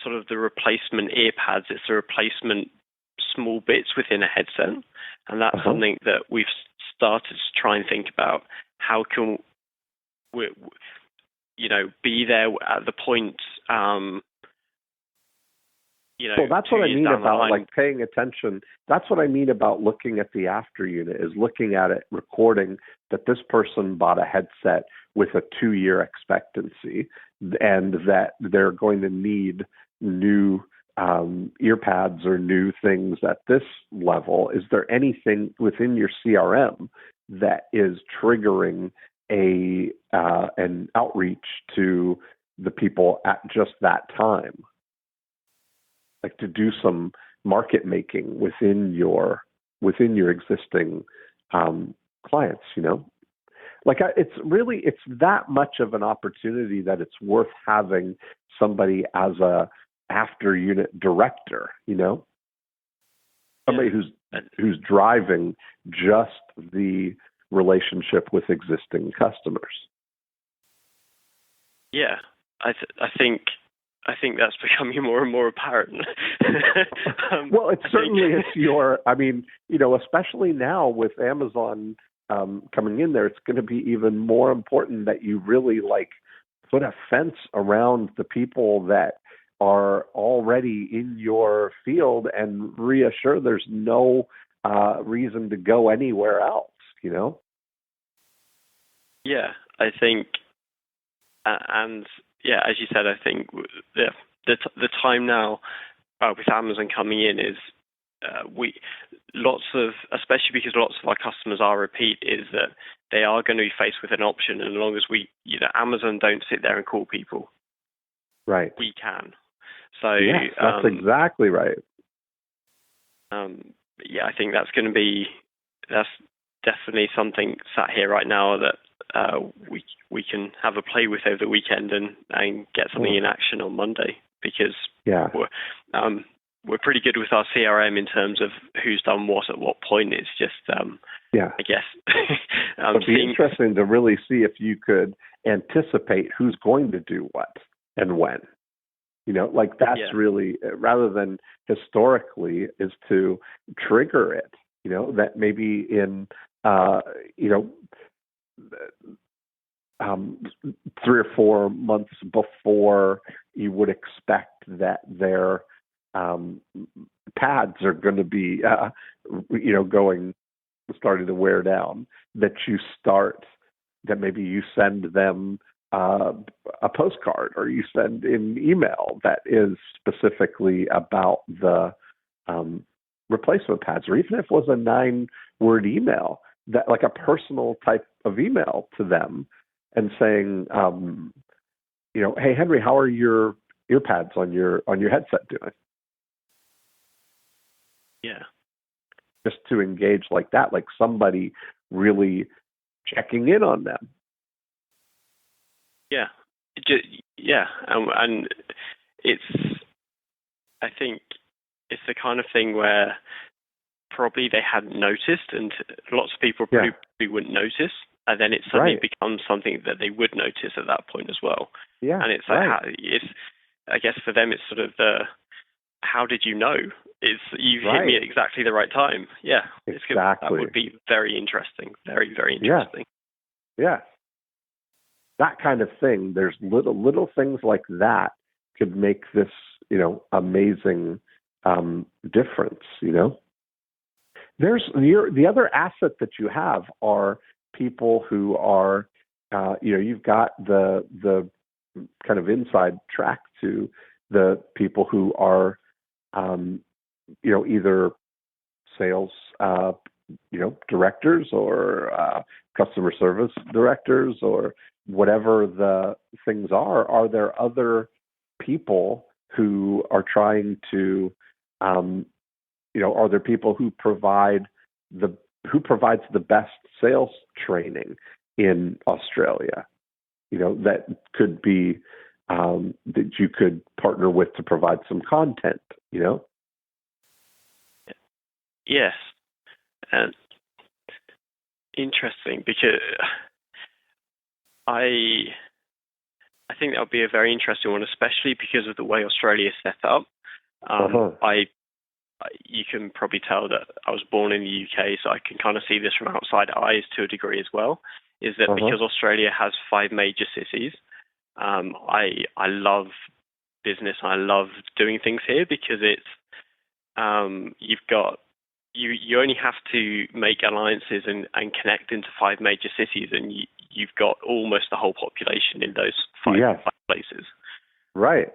Sort of the replacement ear pads. It's the replacement small bits within a headset, and that's something that we've started to try and think about. How can we, be there at the point? Well, that's what I mean about like paying attention. That's what I mean about looking at the after unit, is looking at it, recording that this person bought a headset with a 2-year expectancy, and that they're going to need new ear pads or new things at this level. Is there anything within your CRM that is triggering an outreach to the people at just that time? Like to do some market making within your existing clients, it's that much of an opportunity that it's worth having somebody as a after unit director, somebody who's driving just the relationship with existing customers. Yeah, I think that's becoming more and more apparent. Well, especially now with Amazon coming in there, it's going to be even more important that you really put a fence around the people that are already in your field and reassure there's no reason to go anywhere else, Yeah, I think, as you said, I think the time now with Amazon coming in is especially because lots of our customers are repeat, is that they are going to be faced with an option, and as long as Amazon don't sit there and call people, right? We can. So yes, that's exactly right. I think that's definitely something sat here right now that we can have a play with over the weekend and get something in action on Monday, because we're pretty good with our CRM in terms of who's done what at what point. It's just I guess it'd be interesting to really see if you could anticipate who's going to do what and when. That's really, rather than historically, is to trigger it. That maybe in 3 or 4 months before you would expect that their pads are going to be, starting to wear down, that maybe you send them a postcard, or you send an email that is specifically about the replacement pads, or even if it was a 9-word email, that like a personal type of email to them, and saying, hey Henry, how are your ear pads on your headset doing? Yeah. Just to engage like that, like somebody really checking in on them. Yeah, Yeah, and I think it's the kind of thing where probably they hadn't noticed, and lots of people probably wouldn't notice, and then it suddenly becomes something that they would notice at that point as well. Yeah, and it's like, I guess for them, it's sort of how did you know? You hit me at exactly the right time. Yeah, exactly. That would be very interesting. Very, very interesting. Yeah. That kind of thing. There's little things like that could make this, amazing difference. There's the other asset that you have are people who are, you've got the kind of inside track to the people who are, either sales, directors or customer service directors or whatever the things are. Are there other people who are trying to, are there people who provides the best sales training in Australia? That could be that you could partner with to provide some content. Yes, and interesting because I think that would be a very interesting one, especially because of the way Australia is set up. You can probably tell that I was born in the UK, so I can kind of see this from outside eyes to a degree as well. Is that because Australia has 5 major cities? I love business. I love doing things here because it's you've got you only have to make alliances and connect into 5 major cities, and you've got almost the whole population in those 5 places. Right.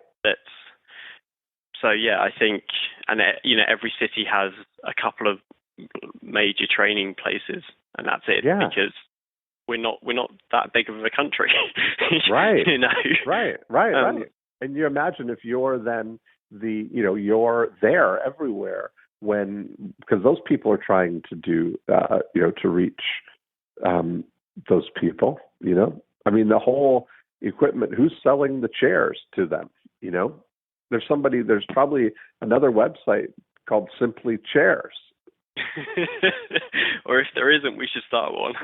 So yeah, I think, and every city has a couple of major training places, and that's it. Yeah. Because we're not that big of a country. Right. Right. And you imagine if you're then you're there everywhere because those people are trying to do, to reach those people, I mean, the whole equipment, who's selling the chairs to them, there's probably another website called Simply Chairs. Or if there isn't, we should start one.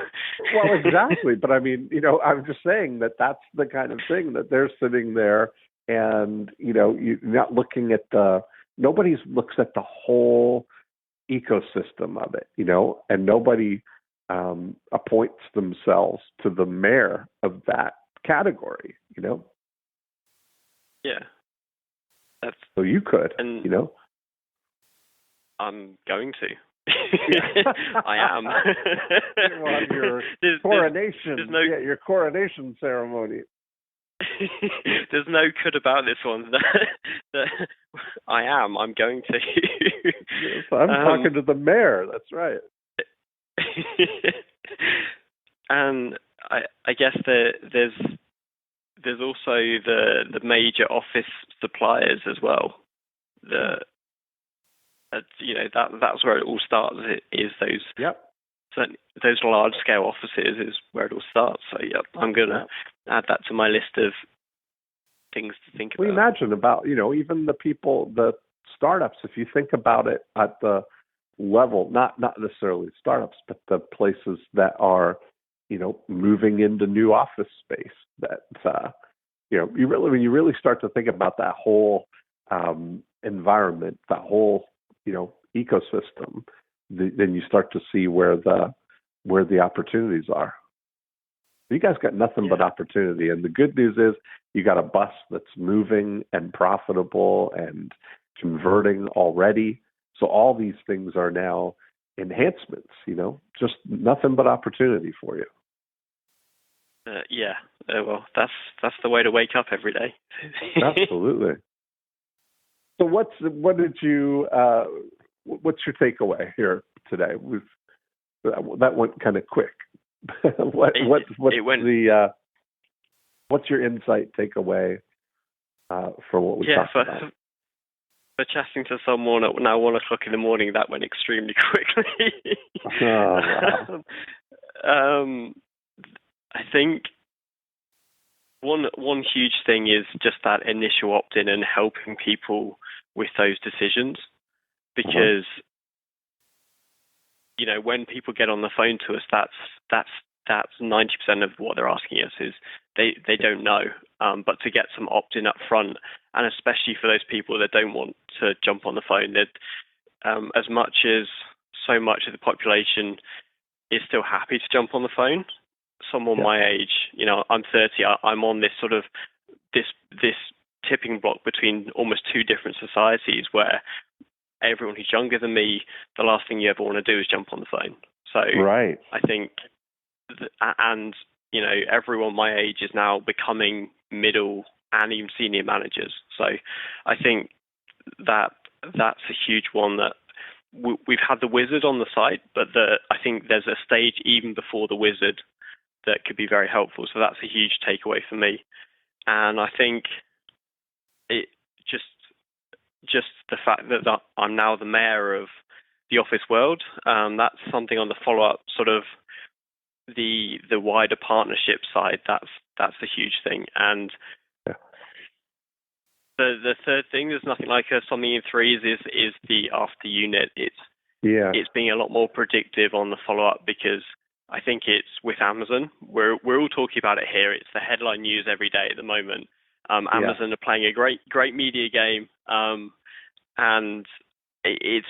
Well, exactly. But I mean, I'm just saying that's the kind of thing that they're sitting there and, you're not looking at nobody looks at the whole ecosystem of it, and nobody appoints themselves to the mayor of that category, Yeah. So you could, and I'm going to. I am. Well, your coronation, your coronation ceremony. There's no could about this one. I'm going to. Yes, I'm talking to the mayor. That's right. And I guess there's also the major office suppliers as well. That's where it all starts. Is those large scale offices is where it all starts. So I'm gonna add that to my list of things to think about. We imagine about even the startups. If you think about it at the level, not necessarily startups, but the places that are moving into new office space. That when you really start to think about that whole environment, that whole ecosystem, then you start to see where the opportunities are. You guys got nothing but opportunity, and the good news is you got a bus that's moving and profitable and converting already. So all these things are now enhancements. Just nothing but opportunity for you. Well, that's the way to wake up every day. Absolutely. So what's your takeaway here today? That went kind of quick. What's your insight takeaway for what we talked about? For chatting to someone at now 1 o'clock in the morning, that went extremely quickly. Oh, wow. I think One huge thing is just that initial opt-in and helping people with those decisions, because when people get on the phone to us, that's 90% of what they're asking us is they don't know. But to get some opt-in up front, and especially for those people that don't want to jump on the phone, that as much as so much of the population is still happy to jump on the phone, someone my age, I'm 30, I'm on this sort of this tipping block between almost two different societies where everyone who's younger than me, the last thing you ever want to do is jump on the phone. So right. I think, and everyone my age is now becoming middle and even senior managers. So I think that's a huge one that we've had the wizard on the site, but I think there's a stage even before the wizard that could be very helpful. So that's a huge takeaway for me. And I think it just the fact that I'm now the mayor of the office world, that's something on the follow-up sort of the wider partnership side. That's a huge thing. And the third thing, there's nothing like something in threes is the after unit. It's being a lot more predictive on the follow-up, because I think it's with Amazon. We're all talking about it here. It's the headline news every day at the moment. Amazon are playing a great media game, and it's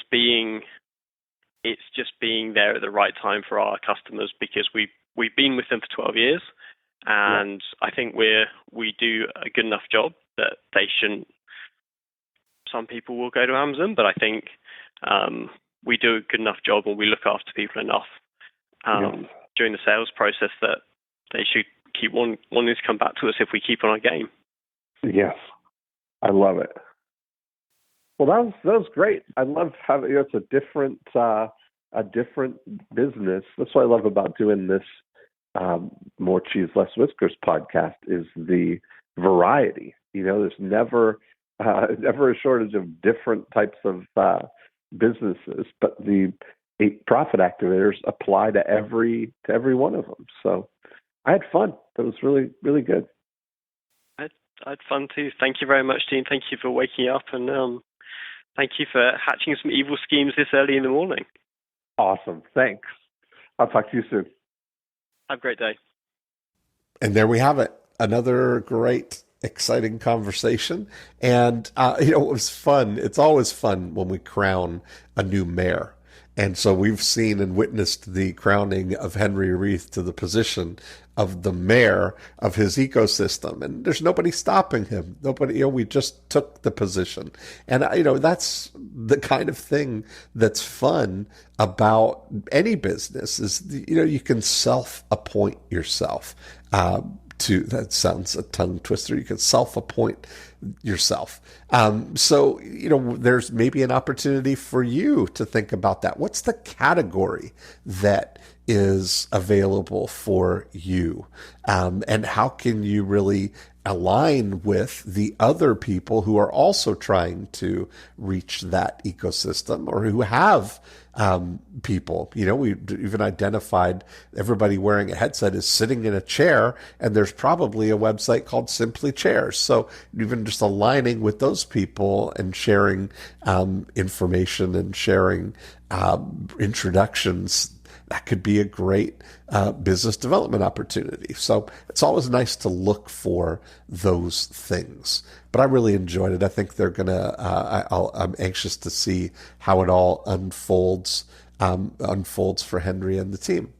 just being there at the right time for our customers, because we've been with them for 12 years, and I think we do a good enough job that they shouldn't. Some people will go to Amazon, but I think we do a good enough job, and we look after people enough during the sales process that they should keep wanting to come back to us if we keep on our game. Yes, I love it. Well, that was great. I love having it's a different business. That's what I love about doing this More Cheese, Less Whiskers podcast is the variety. There's never a shortage of different types of businesses, but the 8 profit activators apply to every one of them. So I had fun. That was really, really good. I had fun too. Thank you very much, Dean. Thank you for waking up, and thank you for hatching some evil schemes this early in the morning. Awesome. Thanks. I'll talk to you soon. Have a great day. And there we have it. Another great, exciting conversation. And, it was fun. It's always fun when we crown a new mayor. And so we've seen and witnessed the crowning of Henry Reith to the position of the mayor of his ecosystem. And there's nobody stopping him. Nobody, we just took the position. And, that's the kind of thing that's fun about any business is, you can self-appoint yourself. That sounds a tongue twister. You can self-appoint yourself. So, there's maybe an opportunity for you to think about that. What's the category that is available for you? And how can you really align with the other people who are also trying to reach that ecosystem, or who have people? We even identified everybody wearing a headset is sitting in a chair, and there's probably a website called Simply Chairs. So even just aligning with those people and sharing information and sharing introductions, that could be a great business development opportunity. So it's always nice to look for those things. But I really enjoyed it. I think they're gonna. I'm anxious to see how it all unfolds for Henry and the team.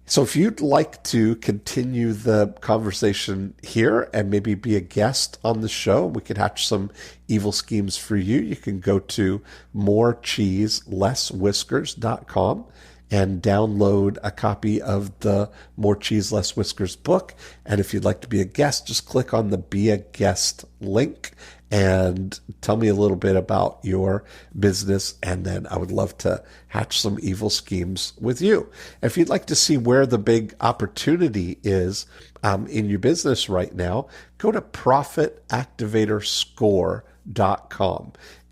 So if you'd like to continue the conversation here and maybe be a guest on the show, we could hatch some evil schemes for you. You can go to morecheeselesswhiskers.com and download a copy of the More Cheese, Less Whiskers book. And if you'd like to be a guest, just click on the Be a Guest link and tell me a little bit about your business, and then I would love to hatch some evil schemes with you. If you'd like to see where the big opportunity is in your business right now, go to profitactivatorscore.com.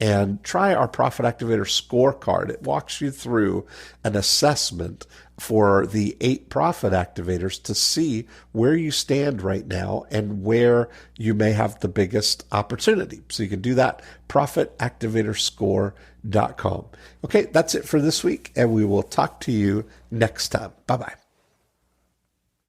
and try our Profit Activator scorecard. It walks you through an assessment for the 8 profit activators to see where you stand right now and where you may have the biggest opportunity. So you can do that, profitactivatorscore.com. Okay, that's it for this week, and we will talk to you next time. Bye-bye.